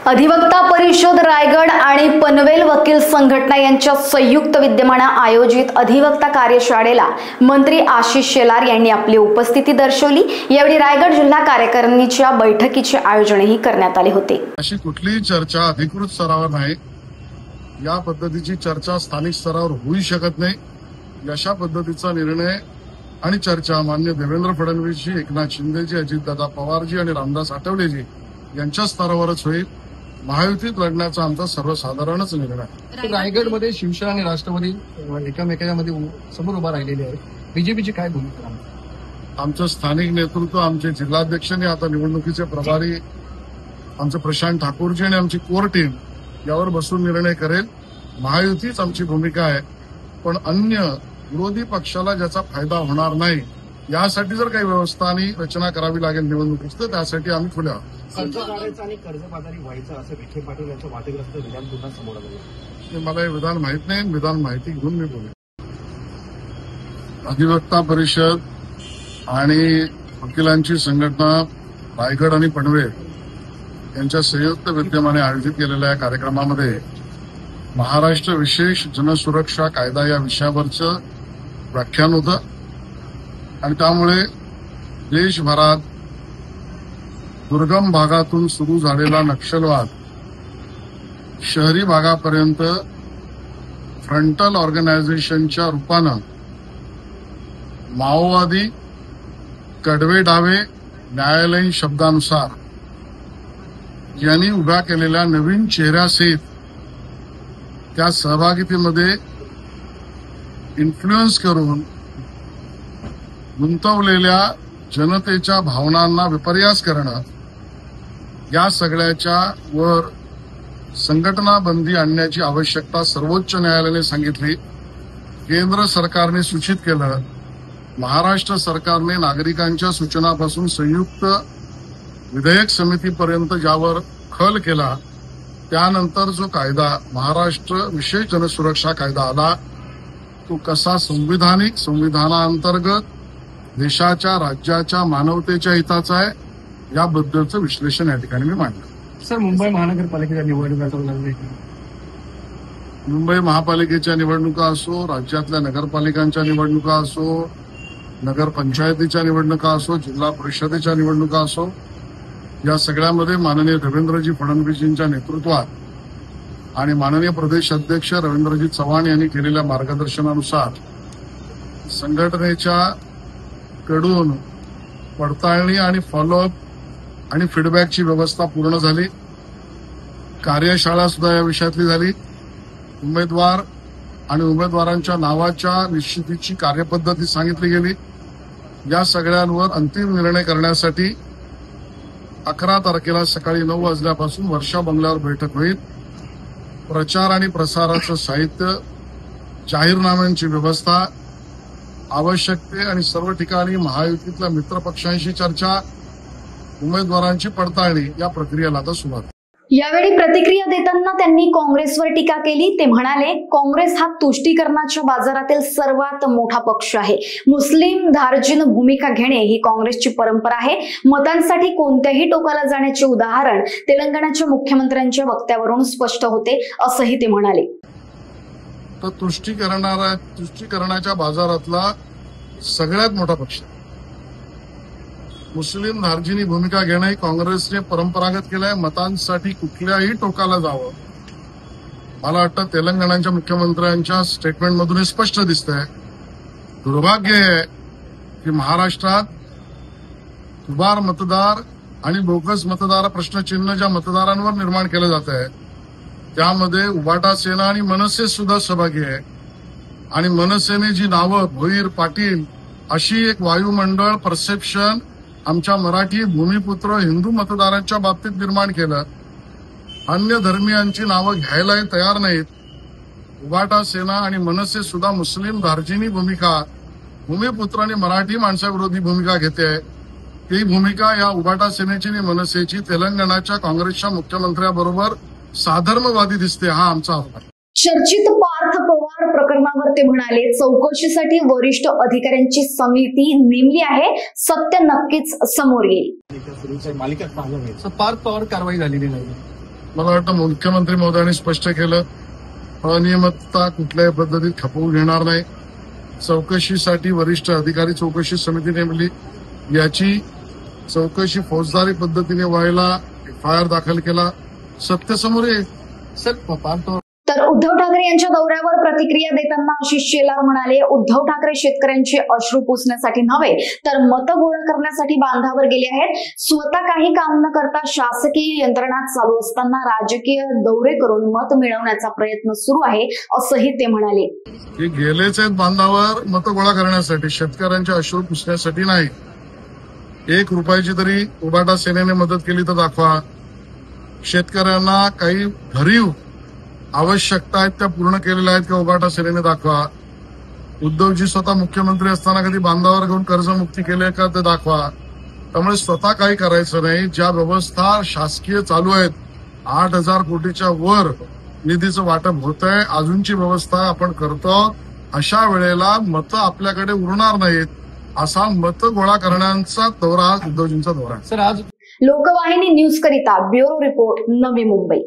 अधिवक्ता परिषद रायगड आणि पनवेल वकील संघटना यांच्या संयुक्त विद्यमाने आयोजित अधिवक्ता कार्यशाळेला मंत्री आशिष शेलार यांनी आपली उपस्थिती दर्शवली। यावेळी रायगड जिल्हा कार्यकारिणीच्या बैठकीचे आयोजनही करण्यात आले होते। अशी कुठलीही चर्चा अधिकृत स्तरावर नाही, या पद्धतीची चर्चा स्थानिक स्तरावर होऊ शकत नाही। अशा पद्धतीचा निर्णय आणि चर्चा माननीय देवेंद्र फडणवीसजी, एकनाथ शिंदेजी, अजितदादा पवारजी आणि रामदास आठवलेजी यांच्या स्तरावरच होईल। महायुतीत लढण्याचा आमचा सर्वसाधारणच निर्णय। रायगडमध्ये शिवसेना आणि राष्ट्रवादी एकमेकांमध्ये समोर उभा राहिलेले आहे, बीजेपीची काय भूमिका? आमचं स्थानिक नेतृत्व, आमचे जिल्हाध्यक्षांनी आता निवडणुकीचे प्रभारी आमचे प्रशांत ठाकूरजी आणि आमची कोर टीम यावर बसून निर्णय करेल। महायुतीच आमची भूमिका आहे, पण अन्य विरोधी पक्षाला ज्याचा फायदा होणार नाही यासाठी जर काही व्यवस्था आणि रचना करावी लागेल निवडणुकीत, तर त्यासाठी आम्ही खुले आहोत। कर्ज काढायचं आणि कर्जबाजारी व्हायचं असं विखे पाटील यांचं वादग्रस्त विधान पुन्हा समोर आलं। मला हे विधान माहित नाही, विधान माहिती घेऊन मी बोलेन। अधिवक्ता परिषद आणि वकिलांची संघटना रायगड आणि पनवेल यांच्या संयुक्त विद्यमाने आयोजित केलेल्या या कार्यक्रमामध्ये महाराष्ट्र विशेष जनसुरक्षा कायदा या विषयावरचं व्याख्यान होतं आणि त्यामुळे देशभरात दुर्गम भागातून सुरू झालेला नक्षलवाद शहरी भागापर्यंत फ्रंटल ऑर्गनायझेशनच्या रूपानं माओवादी कडवे डावे न्यायालयीन शब्दानुसार यांनी उभ्या केलेल्या नवीन चेहऱ्यासहित त्या सहभागितेमध्ये इन्फ्लुएन्स करून गुंतवलेल्या जनतेच्या भावनांना विपर्यास करणं, या सगळ्याच्या वर संघटना बंदी आणण्याची आवश्यकता सर्वोच्च न्यायालयाने सांगितली। केंद्र सरकारने सूचित केलं, महाराष्ट्र सरकारने नागरिकांच्या सूचनापासून संयुक्त विधेयक समितीपर्यंत ज्यावर खल केला, त्यानंतर जो कायदा महाराष्ट्र विशेष जनसुरक्षा कायदा आला, तो कसा संविधानिक, संविधानाअंतर्गत देशाच्या, राज्याच्या, मानवतेच्या हिताचा आहे याबद्दलचं विश्लेषण या ठिकाणी मी मांडलं। सर, मुंबई महानगरपालिकेच्या निवडणुका, मुंबई महापालिकेच्या निवडणुका असो, राज्यातल्या नगरपालिकांच्या निवडणुका असो, नगरपंचायतीच्या निवडणुका असो, जिल्हा परिषदेच्या निवडणुका असो, या सगळ्यामध्ये माननीय देवेंद्रजी फडणवीसजींच्या नेतृत्वात आणि माननीय प्रदेश अध्यक्ष रवींद्रजी चव्हाण यांनी केलेल्या मार्गदर्शनानुसार संघटनेच्या कडून पडताळणी आणि फॉलोअप आणि फीडबॅकची व्यवस्था पूर्ण झाली। कार्यशाळा सुद्धा या विषयातली झाली। उमेदवार आणि उमेदवारांच्या नावाच्या निश्चितीची कार्यपद्धती सांगितली गेली। या सगळ्यांवर अंतिम निर्णय करण्यासाठी 11 तारखेला सकाळी 9 वाजल्यापासून वर्षा बंगल्यावर बैठक होईल। प्रचार आणि प्रसाराचं साहित्य, जाहीरनाम्यांची व्यवस्था, आवश्यक ते आणि सर्व ठिकाणी महायुतीतल्या मित्रपक्षांशी चर्चा, उमेदवारांची पडताळणी, या प्रक्रियेला आता सुरुवात। यावेळी प्रतिक्रिया देताना त्यांनी काँग्रेसवर टीका केली। ते म्हणाले, काँग्रेस हा तुष्टीकरणाच्या बाजारातील सर्वात मोठा पक्ष आहे। मुस्लिम धार्जिन भूमिका घेणे ही काँग्रेसची परंपरा आहे। मतांसाठी कोणत्याही टोकाला जाण्याचे उदाहरण तेलंगणाच्या मुख्यमंत्र्यांच्या वक्त्यावरून स्पष्ट होते, असंही ते म्हणाले। तर तुष्टीकरणाच्या बाजारातला सगळ्यात मोठा पक्ष मुस्लिम धार्जिनी भूमिका घेणं काँग्रेसने परंपरागत केलंय। मतांसाठी कुठल्याही टोकाला जावं, मला वाटतं तेलंगणाच्या मुख्यमंत्र्यांच्या स्टेटमेंटमधून हे स्पष्ट दिसतंय। दुर्भाग्य आहे की महाराष्ट्रात दुबार मतदार आणि बोगस मतदार प्रश्नचिन्ह ज्या मतदारांवर निर्माण केलं जात आहे, त्यामध्ये उबाटा सेना आणि मनसे सुद्धा सहभागी आहे। आणि मनसेने जी नावं भोईर, पाटील अशी एक वायुमंडळ परसेप्शन आमच्या मराठी भूमिपुत्र हिंदू मतदारांच्या बाबतीत निर्माण केलं, अन्य धर्मीयांची नावं घ्यायलाही तयार नाहीत। उबाटा सेना आणि मनसे सुद्धा मुस्लिम धार्जिनी भूमिका, भूमिपुत्र आणि मराठी माणसाविरोधी भूमिका घेते। ती भूमिका या उबाटा सेनेची आणि मनसेची तेलंगणाच्या काँग्रेसच्या मुख्यमंत्र्याबरोबर साधर्मवादी दिसते, हा आमचा अहवाल। चर्चित पार्थ पवार प्रकरणावर ते म्हणाले, चौकशीसाठी वरिष्ठ अधिकाऱ्यांची समिती नेमली आहे, सत्य नक्कीच समोर येईल। पार्थ पवार कारवाई झालेली नाही, मला वाटतं मुख्यमंत्री महोदयांनी स्पष्ट केलं, अनियमितता कुठल्याही पद्धतीत खपवून घेणार नाही. चौकशीसाठी वरिष्ठ अधिकारी चौकशी समिती नेमली. याची चौकशी फौजदारी पद्धतीने व्हायला FIR दाखल केला. सत्य समोर येईल. सर पाहतो तर उद्धव ठाकरे यांच्या दौऱ्यावर प्रतिक्रिया देताना आशिष शेलार म्हणाले, उद्धव ठाकरे शेतकऱ्यांचे अश्रू पुसण्यासाठी नव्हे तर मतं गोळा करण्यासाठी बांधावर गेले आहेत. स्वतः काही काम न करता शासकीय यंत्रणा चालू असताना राजकीय दौरे करून मत मिळवण्याचा प्रयत्न सुरू आहे, असंही ते म्हणाले. हे गेलेच आहेत बांधावर मतं गोळा करण्यासाठी, शेतकऱ्यांचे अश्रू पुसण्यासाठी नाही. 1 रुपयाची तरी उबाटा सेनेने मदत केली तर दाखवा. शेतकऱ्यांना काही भरीव आवश्यकता आहेत त्या पूर्ण केलेल्या आहेत का उबाटा सेनेने दाखवा. उद्धवजी स्वतः मुख्यमंत्री असताना कधी बांधावर घेऊन कर्जमुक्ती केली का ते दाखवा. त्यामुळे स्वतः काही करायचं नाही. ज्या व्यवस्था शासकीय चालू आहेत, 8,000 कोटीच्या वर निधीचं वाटप होत आहे, अजूनची व्यवस्था आपण करतो. अशा वेळेला मतं आपल्याकडे उरणार नाहीत. असा मतं गोळा करण्याचा दौरा उद्धवजींचा दौरा आहे. सर आज लोकवाहिनी न्यूज करिता ब्युरो रिपोर्ट, नवी मुंबई.